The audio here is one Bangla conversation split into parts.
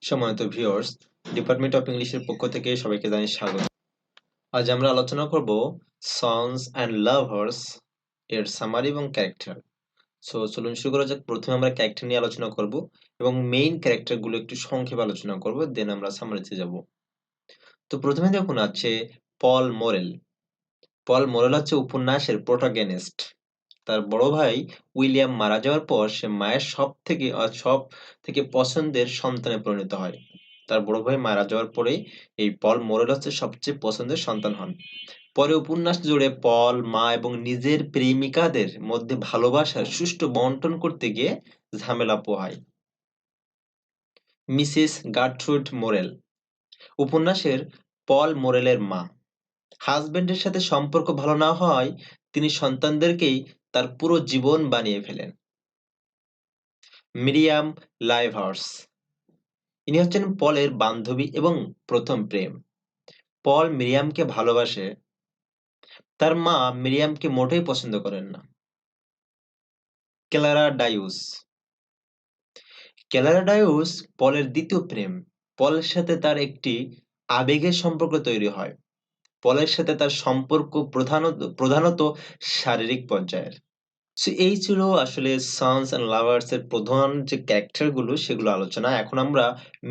সম্মানিত ভিউয়ার্স, ডিপার্টমেন্ট অফ ইংলিশের পক্ষ থেকে সবাইকে জানাই স্বাগত। আজ আমরা আলোচনা করব সন্স অ্যান্ড লাভার্স এর সামারি এবং ক্যারেক্টার। চলুন শুরু করা যাক। প্রথমে আমরা ক্যারেক্টার নিয়ে আলোচনা করব এবং মেইন ক্যারেক্টার গুলো একটু সংক্ষেপে আলোচনা করব, দেন আমরা সামারিতে যাব। তো প্রথমে দেখুন আছে পল মোরেল। পল মোরেল হচ্ছে উপন্যাসের প্রোটাগনিস্ট। তার বড় ভাই উইলিয়াম মারা যাওয়ার পর সে মায়ের সব থেকে পছন্দের সন্তানে পরিণত হয়। তার বড় ভাই মারা যাওয়ার পরে এই পল মোরেল হচ্ছে সবচেয়ে পছন্দের সন্তান হন। পরে উপন্যাস জুড়ে পল মা এবং নিজের প্রেমিকাদের মধ্যে ভালোবাসার সুষ্ঠু বন্টন করতে গিয়ে ঝামেলা পোহায়। মিসেস গার্ট্রুড মোরেল উপন্যাসের পল মোরেলের মা। হাজবেন্ডের সাথে সম্পর্ক ভালো না হওয়ায় তিনি সন্তানদেরকেই তার পুরো জীবন বানিয়ে ফেলেন। মিরিয়াম লাইভার্স ইনি হচ্ছেন পলের বান্ধবী এবং প্রথম প্রেম। পল মিরিয়ামকে ভালোবাসে, তার মা মিরিয়ামকে মোটেই পছন্দ করেন না। ক্লারা ডাইউস ক্লারা ডাইউস পলের দ্বিতীয় প্রেম। পলের সাথে তার একটি আবেগের সম্পর্ক তৈরি হয়। পলের সাথে তার সম্পর্ক প্রধানত শারীরিক পর্যায়ের। এই ছিল আসলে সন্স অ্যান্ড লাভার্স এর প্রধান যে ক্যারেক্টার গুলো সেগুলো আলোচনা। এখন আমরা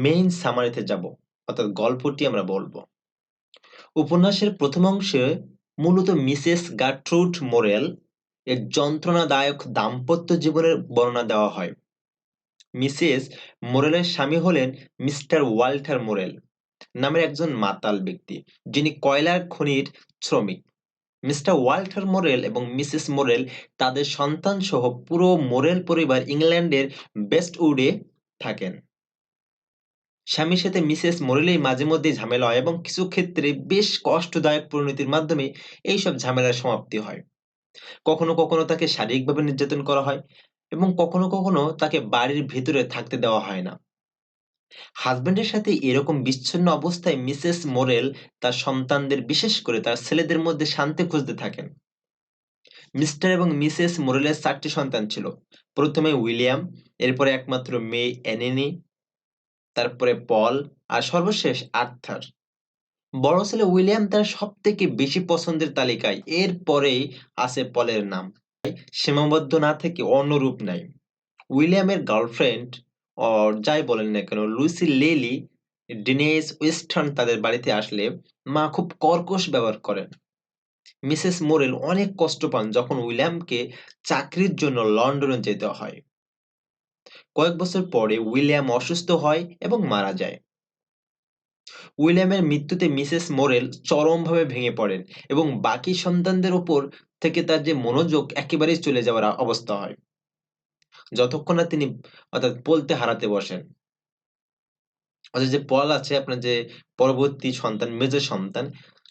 মেইন সামারিতে যাব, অর্থাৎ গল্পটি আমরা বলবো। উপন্যাসের প্রথম অংশে মূলত মিসেস গার্ট্রুড মোরেল এর যন্ত্রণাদায়ক দাম্পত্য জীবনের বর্ণনা দেওয়া হয়। মিসেস মোরেলের স্বামী হলেন মিস্টার ওয়াল্টার মোরেল নামের একজন মাতাল ব্যক্তি, যিনি কয়লার খনির শ্রমিক। মিস্টার ওয়াল্টার মোরেল এবং মিসেস মোরেল তাদের সন্তান সহ পুরো মোরেল পরিবার ইংল্যান্ডের ওয়েস্টউডে থাকেন। স্বামীর সাথে মিসেস মোরেলের মাঝে মধ্যেই ঝামেলা হয় এবং কিছু ক্ষেত্রে বেশ কষ্টদায়ক পরিণতির মাধ্যমে এইসব ঝামেলার সমাপ্তি হয়। কখনো কখনো তাকে শারীরিকভাবে নির্যাতন করা হয় এবং কখনো কখনো তাকে বাড়ির ভেতরে থাকতে দেওয়া হয় না। হাজবেন্ডের সাথে এরকম বিচ্ছিন্ন অবস্থায় মিসেস মোরেল তার সন্তানদের, বিশেষ করে তার ছেলেদের মধ্যে শান্তি খুঁজতে থাকেন। মিস্টার এবং মিসেস মোরেলের 4টি সন্তান ছিল। প্রথমে উইলিয়াম, এরপরে একমাত্র মেয়ে অ্যানিনি, তারপরে পল, আর সর্বশেষ আর্থার। বড় ছেলে উইলিয়াম তার সবথেকে বেশি পছন্দের তালিকায়, এর পরেই আছে পলের নাম। সীমাবদ্ধ না থেকে অন্য রূপ নাই। উইলিয়ামের গার্লফ্রেন্ড যাই বলেন না কেন, লুসি লেলি ডিনেস ওয়েস্টার্ন তাদের বাড়িতে আসলে মা খুব কর্কশ ব্যবহার করেন। মিসেস মোরেল অনেক কষ্ট পান যখন উইলিয়ামকে চাকরির জন্য লন্ডনে যেতে হয়। কয়েক বছর পরে উইলিয়াম অসুস্থ হয় এবং মারা যায়। উইলিয়ামের মৃত্যুতে মিসেস মোরেল চরমভাবে ভেঙে পড়েন এবং বাকি সন্তানদের উপর থেকে তার যে মনোযোগ একেবারেই চলে যাওয়ার অবস্থা হয়, যতক্ষণ না তিনি অর্থাৎ পলতে হারাতে বসেন। অর্থাৎ যে পল আছে, আপনার যে পরবর্তী সন্তান, মেজর সন্তান,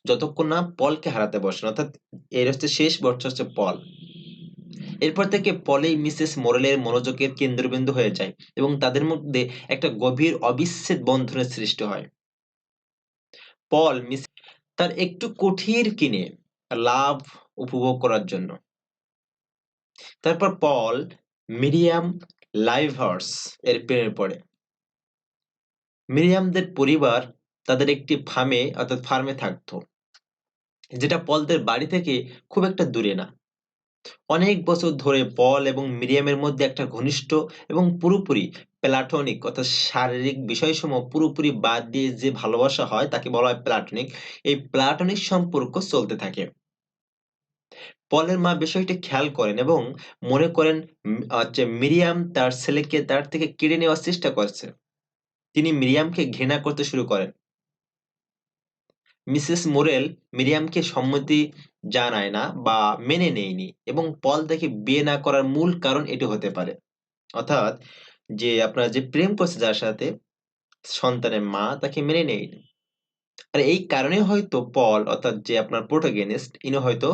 যতক্ষণ না পলকে হারাতে বসেন, অর্থাৎ এর হচ্ছে শেষ বর্ষ হচ্ছে পল। এরপর থেকে পলেই মিসেস মোরেলের মনোযোগের কেন্দ্রবিন্দু হয়ে যায় এবং তাদের মধ্যে একটা গভীর অবিচ্ছেদ বন্ধনের সৃষ্টি হয়। পল তার একটু কুঠির কিনে লাভ উপভোগ করার জন্য। তারপর পল মিরিয়াম লাইভার্স এর প্রেমে পড়ে। মিরিয়ামদের পরিবার তাদের একটি ফার্মে থাকতো, যেটা পলদের বাড়ি থেকে খুব একটা দূরে না। অনেক বছর ধরে পল এবং মিরিয়ামের মধ্যে একটা ঘনিষ্ঠ এবং পুরোপুরি প্লাটনিক, অর্থাৎ শারীরিক বিষয়সমূহ পুরোপুরি বাদ দিয়ে যে ভালোবাসা হয় তাকে বলা হয় প্লাটনিক। এই প্লাটনিক সম্পর্ক চলতে থাকে। পলের মা বিষয়টি খেয়াল করেন এবং মনে করেন মিরিয়াম তার ছেলেকে তার থেকে কেড়ে নেওয়ার চেষ্টা করছে। তিনি মিরিয়ামকে ঘৃণা করতে শুরু করেন। মিসেস মোরেল মিরিয়ামকে সম্মতি জানায় না বা মেনে নেয়নি এবং পল তাকে বিয়ে না করার মূল কারণ এটি হতে পারে। অর্থাৎ যে আপনার যে প্রেম করছে যার সাথে, সন্তানের মা তাকে মেনে নেয়নি। আর এই কারণে হয়তো পল, অর্থাৎ যে আপনার প্রোটাগনিস্ট, ইনি হয়তো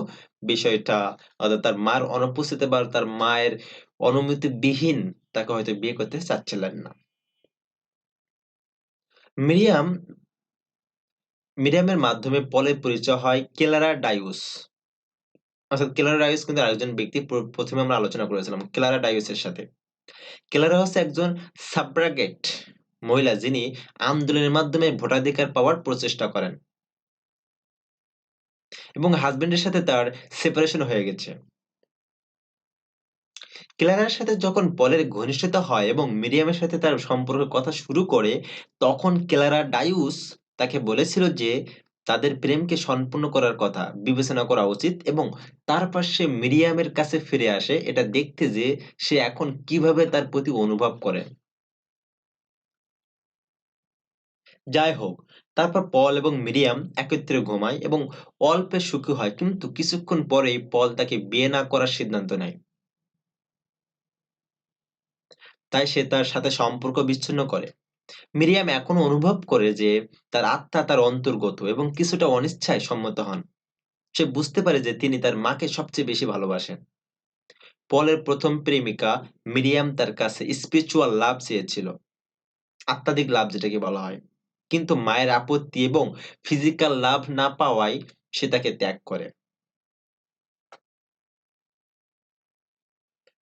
বিষয়টা, অর্থাৎ তার মার অনুপস্থিতিতে বা তার মায়ের অনুমতিবিহীন তাকে হয়তো বিয়ে করতে চাচ্ছিলেন না। মিরিয়াম মিরিয়ামের মাধ্যমে পলের পরিচয় হয় ক্লারা ডাইউস। অর্থাৎ ক্লারা ডাইউস কিন্তু আরেকজন ব্যক্তি, প্রথমে আমরা আলোচনা করেছিলাম ক্লারা ডাইউসের সাথে। ক্লারা হচ্ছে একজন সাফ্রাগেট। মহিলা যিনি আন্দোলনের মাধ্যমে ভোটাধিকার পাওয়ার প্রচেষ্টা করেন এবং হাসব্যান্ডের সাথে তার সেপারেশন হয়ে গেছে। ক্লারার সাথে যখন পলের ঘনিষ্ঠতা হয় এবং মিরিয়ামের সাথে তার সম্পর্কের কথা শুরু করে, তখন ক্লারা ডাইউস তাকে বলেছিল যে তাদের প্রেমকে সম্পূর্ণ করার কথা বিবেচনা করা উচিত এবং তারপর সে মিরিয়ামের কাছে ফিরে আসে এটা দেখতে যে সে এখন কিভাবে তার প্রতি অনুভব করে। যাই হোক, তারপর পল এবং মিরিয়াম একত্রে ঘুমায় এবং অল্পে সুখী হয়, কিন্তু কিছুক্ষণ পরেই পল তাকে বিয়ে না করার সিদ্ধান্ত নেয়। তাই সে তার সাথে সম্পর্ক বিচ্ছিন্ন করে। মিরিয়াম এখনো অনুভব করে যে তার আত্মা তার অন্তর্গত এবং কিছুটা অনিচ্ছায় সম্মত হন। সে বুঝতে পারে যে তিনি তার মাকে সবচেয়ে বেশি ভালোবাসেন। পলের প্রথম প্রেমিকা মিরিয়াম তার কাছে স্পিরিচুয়াল লাভ চেয়েছিল, আত্মাধিক লাভ যেটাকে বলা হয়। কিন্তু মায়ের আপত্তি এবং ফিজিক্যাল লাভ না পাওয়ায় সে তাকে ত্যাগ করে।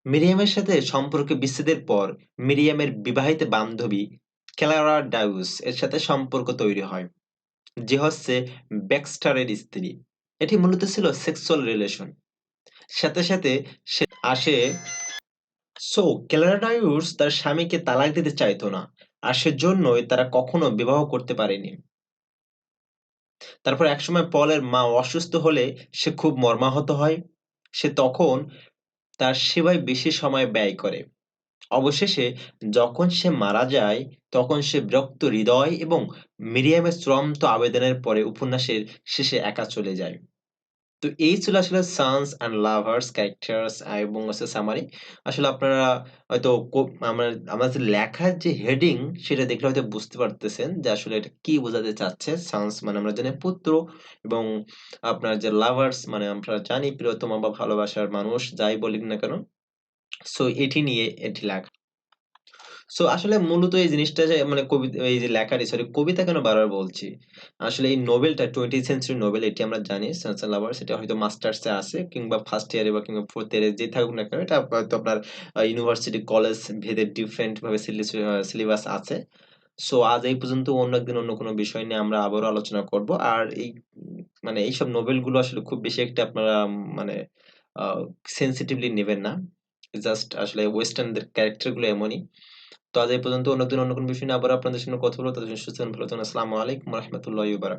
মিরিয়ামের সাথে সম্পর্ক বিচ্ছেদের পর মিরিয়ামের বিবাহিত বান্ধবী ক্যালারা ডাউস এর সাথে সম্পর্ক তৈরি হয়, যে হচ্ছে ব্যাক্সটারের স্ত্রী। এটি মূলত ছিল সেক্সুয়াল রিলেশন। সাথে, সাথে সে আসে। সো ক্যালারাডাইউস তার স্বামীকে তালাক দিতে চাইতো না। আর সেজন্যই তারা কখনো বিবাহ করতে পারেনি। তারপর একসময় পলের মা অসুস্থ হলে সে খুব মর্মাহত হয়। সে তখন তার সেবায় বেশি সময় ব্যয় করে। অবশেষে যখন সে মারা যায়, তখন সে বিরক্ত হৃদয় এবং মিরিয়ামের চূড়ান্ত আবেদনের পরে উপন্যাসের শেষে একা চলে যায়। তো এই ছিল আসলে সানস অ্যান্ড লাভার্স ক্যারেক্টার্স এবং হচ্ছে সামারি। আসলে আপনারা হয়তো আমার আমার যে লেখার যে হেডিং সেটা দেখলে হয়তো বুঝতে পারতেছেন যে আসলে এটা কি বোঝাতে চাচ্ছে। সানস মানে আমরা জানি পুত্র এবং আপনার যে লাভার্স মানে আমরা জানি প্রিয়তমা বা ভালোবাসার মানুষ যাই বলি না কেন। সো এটি নিয়ে এটি লেখা। সো আসলে মূলত এই জিনিসটা যে মানে এই যে লেখাটি সরি কবিতা কেন বারবার বলছি। আসলে এই নোবেলটা 20th সেঞ্চুরি নোবেল এটি আমরা জানি সানস অ্যান্ড লাভার্স এটা হয়তো মাস্টার্স এ আছে কিংবা ফার্স্ট ইয়ারে বা কিংবা ফোর্থ ইয়ারে যে থাকুক না কেন এটা হয়তো আপনার ইউনিভার্সিটি কলেজ ভেদে ডিফারেন্ট ভাবে সিলেবাস আছে। সো আজ এই পর্যন্ত অন্য একদিন অন্য কোনো বিষয় নিয়ে আমরা আবারও আলোচনা করব। আর এই মানে এইসব নোবেল গুলো আসলে খুব বেশি একটা আপনারা মানে আ সেনসিটিভলি নিবেন না। জাস্ট আসলে ওয়েস্টার্নদের ক্যারেক্টার গুলো এমনই। তো আজ এই পর্যন্ত অন্য দিন অন্য কোনো বিষয় নিয়ে আবার আপনাদের সঙ্গে কথা বলব। ততদিন সুস্থ থাকুন, ভালো থাকুন। আসসালামু আলাইকুম ওয়া রাহমাতুল্লাহি ওয়া বারাকাতুহু।